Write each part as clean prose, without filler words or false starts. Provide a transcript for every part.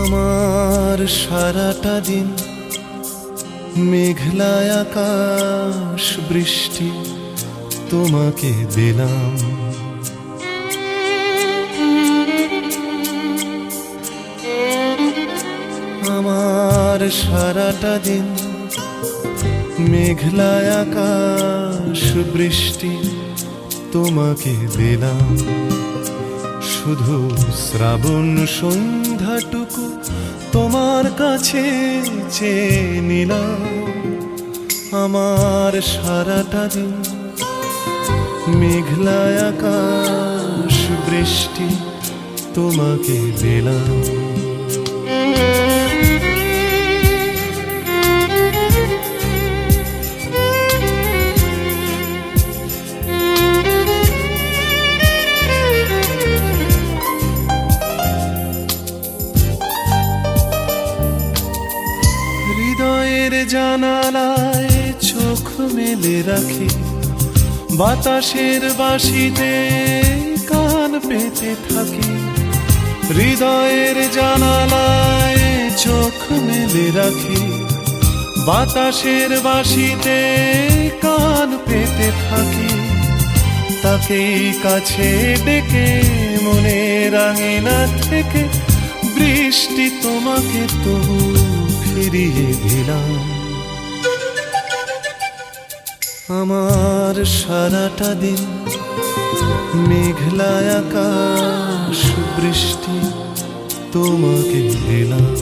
আমার সারাটা দিন মেঘলা আকাশ বৃষ্টি তোমাকে দিলাম। আমার সারাটা দিন মেঘলা আকাশ বৃষ্টি তোমাকে দিলাম। শুধু শ্রাবণ সন্ধ্যাটুকু তোমার কাছে চেয়ে নিলাম। আমার সারাটা দিন মেঘলা আকাশ বৃষ্টি তোমাকে দিলাম। হৃদয়ের জানালায় চোখ মেলে রাখি, বাতাসের বাঁশিতে কান পেতে থাকি। হৃদয়ের জানালায় চোখ মেলে রাখি, বাতাসের বাঁশিতে কান পেতে থাকি। তাকেই কাছে ডেকে মনের আঙিনা থেকে বৃষ্টি তোমাকে তবু ফিরিয়ে দিলাম। আমার সারাটা দিন মেঘলা আকাশ বৃষ্টি তোমাকে দিলাম।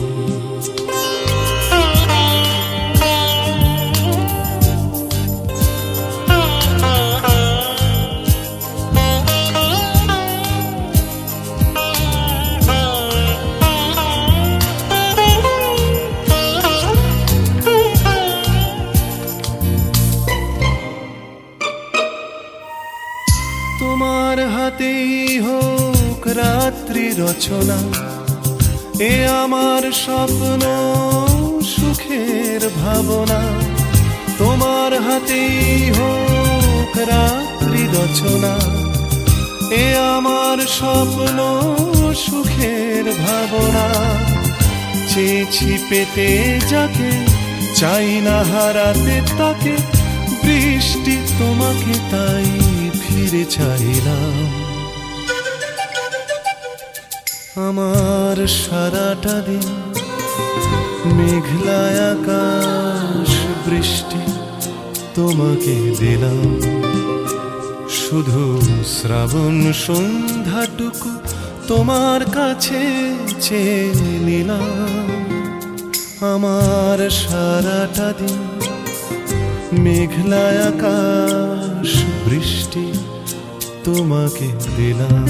তোমার হাতেই হোক রাত্রি রচনা, এ আমার স্বপ্ন সুখের ভাবনা। তোমার হাতেই হোক রাত্রি রচনা, এ আমার স্বপ্ন সুখের ভাবনা। চেয়েছি পেতে যাকে, চাই না হারাতে তাকে, বৃষ্টি তোমাকে তাই ফিরে চাইলাম। আমার সারাটা দিন মেঘলা আকাশ বৃষ্টি তোমাকে দিলাম। শুধু শ্রাবণ সন্ধ্যাটুকু তোমার কাছে চেয়ে নিলাম। আমার সারাটা দিন মেঘলা আকাশ বৃষ্টি তোমাকে দিলাম।